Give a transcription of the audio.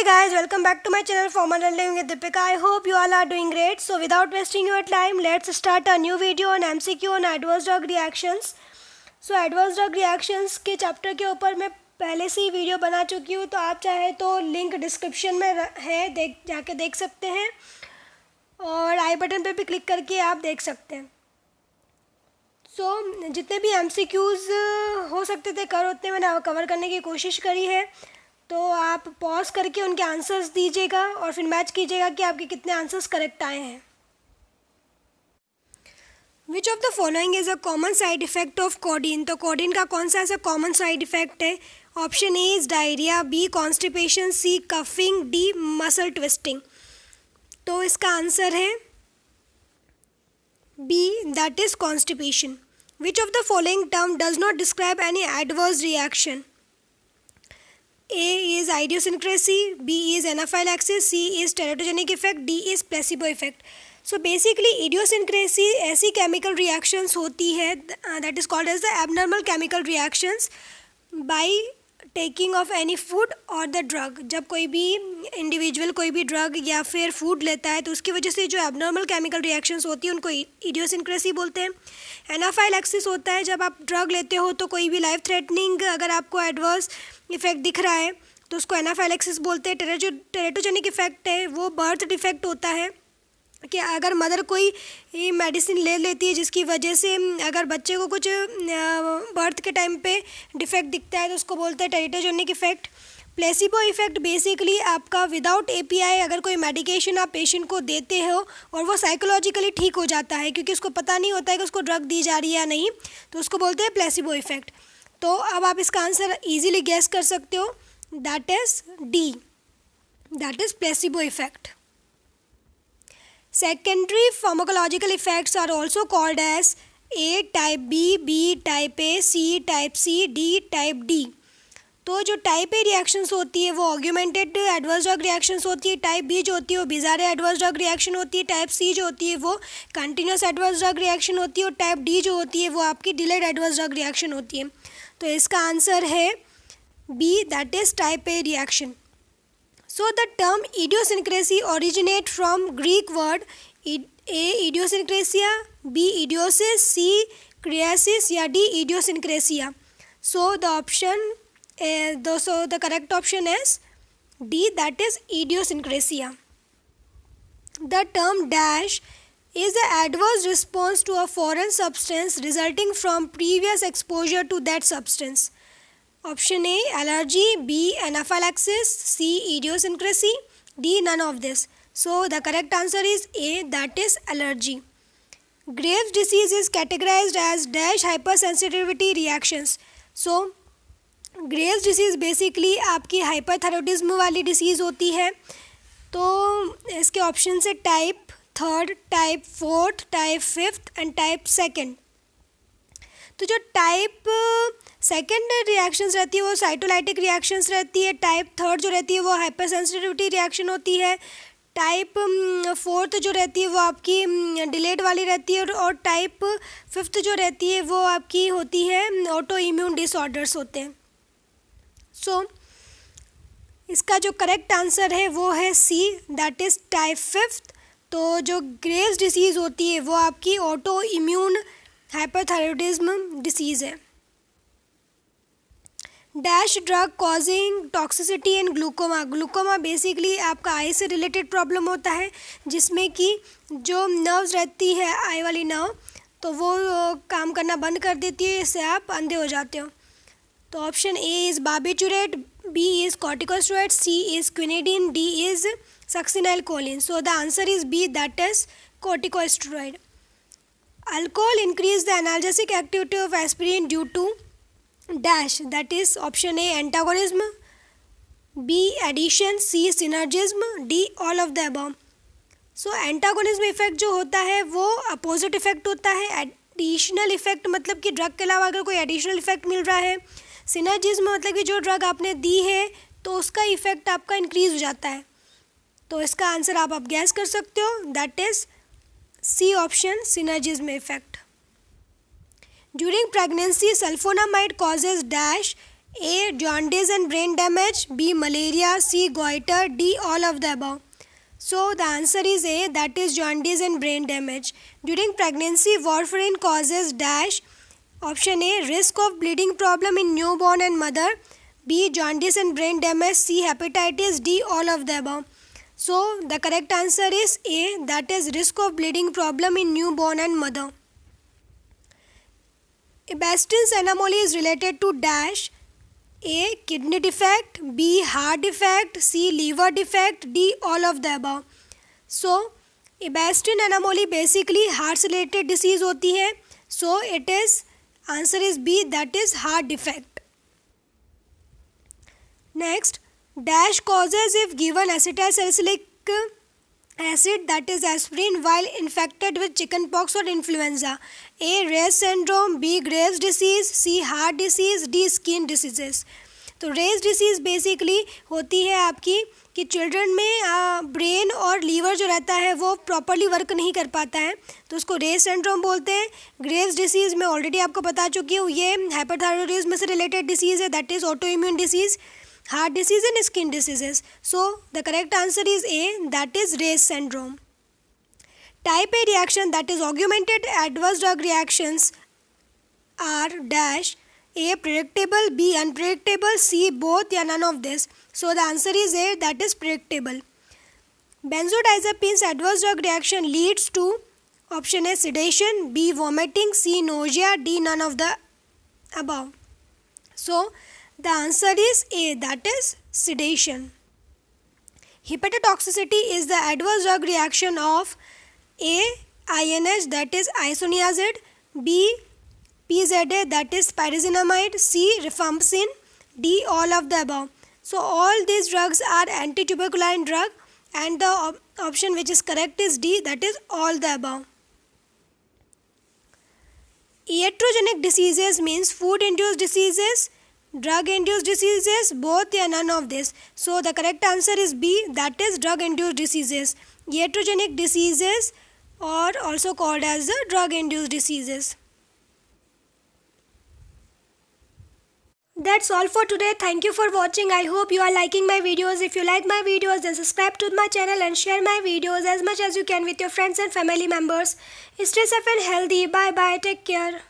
guys, welcome back to my channel Formal Living with Deepika. I hope you all are doing great. So without wasting your time, let's start a new video on MCQ on adverse drug reactions. So adverse drug reactions के chapter के ऊपर मैं पहले से ही video बना चुकी हूँ, तो आप चाहे तो लिंक डिस्क्रिप्शन में है, जाके देख सकते हैं और आई बटन पे भी क्लिक करके आप देख सकते हैं. सो जितने भी MCQs हो सकते थे उतने मैंने कवर करने की कोशिश करी है. तो आप पॉज करके उनके आंसर्स दीजिएगा और फिर मैच कीजिएगा कि आपके कितने आंसर्स करेक्ट आए हैं. Which of the following is a common side effect of codeine. तो कोडीन का कौन सा ऐसा कॉमन साइड इफ़ेक्ट है? Option A is diarrhoea, B constipation, C coughing, D muscle twisting. तो इसका आंसर है B, that is constipation. Which of the following term does not describe any adverse reaction? A is idiosyncrasy, B is anaphylaxis, C is teratogenic effect, D is placebo effect. So basically idiosyncrasy ऐसी chemical reactions होती है that is called as the abnormal chemical reactions by taking of any food or the drug. जब कोई भी individual कोई भी drug या फिर फूड लेता है तो उसकी वजह से जो एबनॉर्मल केमिकल रिएक्शंस होती है उनको इडियोसिंक्रेसी बोलते हैं. एनाफाइलैक्सिस होता है जब आप ड्रग लेते हो तो कोई भी लाइफ थ्रेटनिंग अगर आपको एडवर्स इफेक्ट दिख रहा है तो उसको एनाफाइलैक्सिस बोलते हैं. टेरेटोजेनिक इफेक्ट है वो बर्थ डिफेक्ट होता है कि अगर मदर कोई मेडिसिन ले लेती है जिसकी वजह से अगर बच्चे को कुछ बर्थ के टाइम पे डिफेक्ट दिखता है तो उसको बोलते हैं teratogenic effect. Placebo effect basically आपका विदाउट API अगर कोई मेडिकेशन आप पेशेंट को देते हो और वो साइकोलॉजिकली ठीक हो जाता है क्योंकि उसको पता नहीं होता है कि उसको ड्रग दी जा रही है या नहीं, तो उसको बोलते हैं प्लेसिबो इफेक्ट. तो अब आप इसका आंसर ईजिली गेस कर सकते हो, that is D, that is placebo effect. Secondary pharmacological effects are also called as A type B, B type A, C type C, D type D. तो जो type A reactions होती है वो augmented adverse drug reactions होती है. Type B जो होती है वो बिजारे एडवर्स ड्रग रिएक्शन होती है. टाइप सी जो होती है वो कंटिन्यूस एडवर्स ड्रग रिएक्शन होती है और टाइप डी जो होती है वो आपकी डिलेड एडवर्स ड्रग रिएक्शन होती है. तो इसका आंसर है B, that is type A reaction. So the term idiosyncrasy originate from Greek word A idiosyncrasia, B idiosis, C criasis या D idiosyncrasia. So the correct option is D, that is idiosyncrasia. The term dash is the adverse response to a foreign substance resulting from previous exposure to that substance. Option A allergy, B anaphylaxis, C idiosyncrasy, D none of this. So the correct answer is A, that is allergy. Graves' disease is categorized as dash hypersensitivity reactions. So Graves' disease basically आपकी hyperthyroidism वाली disease होती है. तो इसके option है type third, type fourth, type fifth and type second. तो जो type second reactions रहती है वो साइटोलाइटिक रिएक्शंस रहती है. टाइप थर्ड जो रहती है वो हाइपर सेंसिटिविटी रिएक्शन होती है. टाइप फोर्थ जो रहती है वो आपकी डिलेड वाली रहती है और टाइप फिफ्थ जो रहती है वो आपकी होती है ऑटो इम्यून डिसऑर्डर्स होते हैं. सो इसका जो करेक्ट आंसर है वो है सी, दैट इज़ टाइप फिफ्थ. तो जो ग्रेव्स डिसीज़ होती है वो आपकी ऑटो इम्यून हाइपरथायरॉयडिज्म डिसीज़ है. Dash drug causing toxicity in glaucoma. Glaucoma basically आपका आई से रिलेटेड प्रॉब्लम होता है जिसमें कि जो नर्व्स रहती है आई वाली नर्व तो वो काम करना बंद कर देती है, इससे आप अंधे हो जाते हो. तो option A is barbiturate, B is corticosteroid, C is quinidine, D is succinylcholine. So the answer is B, that is corticosteroid. Alcohol increase the analgesic activity of aspirin due to dash, that is option A antagonism, B addition, C synergism, D all of the above. So antagonism effect जो होता है वो opposite effect होता है. Additional effect मतलब कि drug के अलावा अगर कोई एडिशनल इफेक्ट मिल रहा है. सिनर्जिज्म मतलब कि जो ड्रग आपने दी है तो उसका इफेक्ट आपका इंक्रीज हो जाता है. तो इसका आंसर आप गैस कर सकते हो, that is C option, synergism effect. During pregnancy, sulfonamide causes dash A. Jaundice and brain damage. B. Malaria. C. Goiter. D. All of the above. So the answer is A, that is jaundice and brain damage. During pregnancy, warfarin causes dash. Option A, risk of bleeding problem in newborn and mother. B, jaundice and brain damage. C, hepatitis. D, all of the above. So the correct answer is A, that is risk of bleeding problem in newborn and mother. Ebastin's anomaly is related to dash. A. Kidney defect. B. Heart defect. C. Liver defect. D. All of the above. So Ebastin anomaly basically heart related disease होती है. So it is answer is B, that is heart defect. Next, dash causes if given acetylsalicylic acid, that is aspirin, while infected with chickenpox or influenza. A. Ray's syndrome. B. Graves disease. C. Heart disease. D. Skin diseases. तो race disease basically होती है आपकी कि children में brain और liver जो रहता है वो प्रॉपरली वर्क नहीं कर पाता है, तो उसको रेस सिंड्रोम बोलते हैं. ग्रेव्स डिसीज़ मैं ऑलरेडी आपको बता चुकी हूँ, ये हाइपरथायरॉयडिज्म से रिलेटेड डिसीज़ है, that is auto immune disease, heart disease and skin diseases. So the correct answer is A, that is Ray's syndrome. Type A reaction, that is augmented adverse drug reactions, are dash. A, predictable. B, unpredictable. C, both या none of this. So the answer is A, that is predictable. Benzodiazepines adverse drug reaction leads to option A, sedation. B, vomiting. C, nausea. D, none of the above. So the answer is A, that is sedation. Hepatotoxicity is the adverse drug reaction of A, INH, that is isoniazid. B, PZA, that is pyrazinamide. C, rifampicin. D, all of the above. So all these drugs are antituberculin drug, and the option which is correct is D, that is all the above. Iatrogenic diseases means food induced diseases, drug induced diseases, both या none of this. So the correct answer is B, that is drug induced diseases. Iatrogenic diseases are also called as the drug induced diseases. That's all for today. Thank you for watching. I hope you are liking my videos. If you like my videos, then subscribe to my channel and share my videos as much as you can with your friends and family members. Stay safe and healthy. Bye bye. Take care.